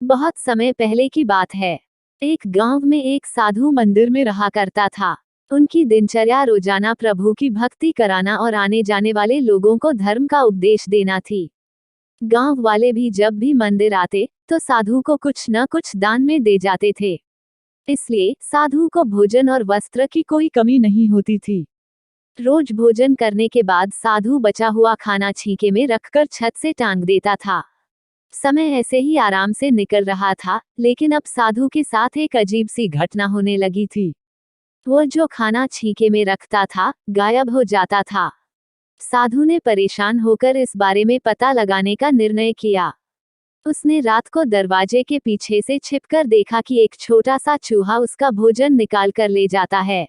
बहुत समय पहले की बात है। एक गांव में एक साधु मंदिर में रहा करता था। उनकी दिनचर्या रोजाना प्रभु की भक्ति कराना और आने जाने वाले लोगों को धर्म का उपदेश देना थी। गांव वाले भी जब भी मंदिर आते तो साधु को कुछ न कुछ दान में दे जाते थे। इसलिए साधु को भोजन और वस्त्र की कोई कमी नहीं होती थी। रोज भोजन करने के बाद साधु बचा हुआ खाना छींके में रखकर छत से टांग देता था। समय ऐसे ही आराम से निकल रहा था, लेकिन अब साधु के साथ एक अजीब सी घटना होने लगी थी। वो जो खाना छींके में रखता था, गायब हो जाता था। साधु ने परेशान होकर इस बारे में पता लगाने का निर्णय किया। उसने रात को दरवाजे के पीछे से छिपकर देखा कि एक छोटा सा चूहा उसका भोजन निकाल कर ले जाता है।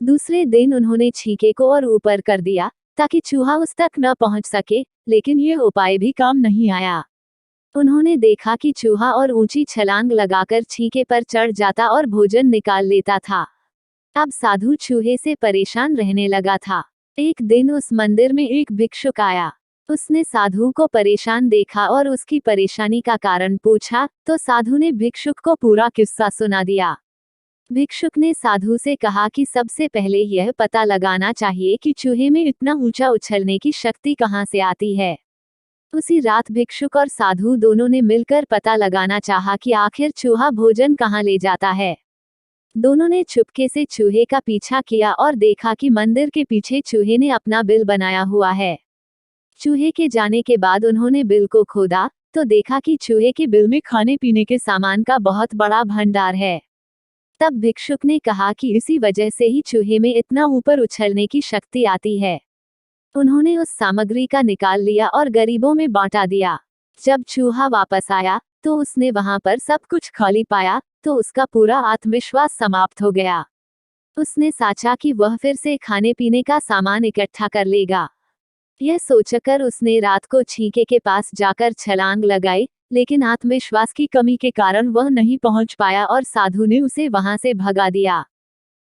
दूसरे दिन उन्होंने छींके को और ऊपर कर दिया ताकि चूहा उस तक न पहुंच सके, लेकिन यह उपाय भी काम नहीं आया। उन्होंने देखा कि चूहा और ऊंची छलांग लगाकर छींके पर चढ़ जाता और भोजन निकाल लेता था। अब साधु चूहे से परेशान रहने लगा था। एक दिन उस मंदिर में एक भिक्षुक आया। उसने साधु को परेशान देखा और उसकी परेशानी का कारण पूछा, तो साधु ने भिक्षुक को पूरा किस्सा सुना दिया। भिक्षुक ने साधु से कहा कि सबसे पहले यह पता लगाना चाहिए कि चूहे में इतना ऊंचा उछलने की शक्ति कहां से आती है। उसी रात भिक्षुक और साधु दोनों ने मिलकर पता लगाना चाहा कि आखिर चूहा भोजन कहां ले जाता है। दोनों ने चुपके से चूहे का पीछा किया और देखा कि मंदिर के पीछे चूहे ने अपना बिल बनाया हुआ है। चूहे के जाने के बाद उन्होंने बिल को खोदा तो देखा कि चूहे के बिल में खाने पीने के सामान का बहुत बड़ा भंडार है। तब भिक्षुक ने कहा कि इसी वजह से ही चूहे में इतना ऊपर उछलने की शक्ति आती है। उन्होंने उस सामग्री का निकाल लिया और गरीबों में बांटा दिया। जब चूहा वापस आया तो उसने वहां पर सब कुछ खाली पाया, तो उसका पूरा आत्मविश्वास समाप्त हो गया। उसने सोचा कि वह फिर से खाने पीने का सामान इकट्ठा कर लेगा। यह सोचकर उसने रात को छींके के पास जाकर छलांग लगाई, लेकिन आत्मविश्वास की कमी के कारण वह नहीं पहुंच पाया और साधु ने उसे वहां से भगा दिया।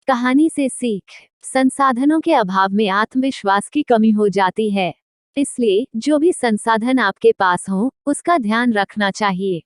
कहानी से सीख: संसाधनों के अभाव में आत्मविश्वास की कमी हो जाती है। इसलिए जो भी संसाधन आपके पास हो, उसका ध्यान रखना चाहिए।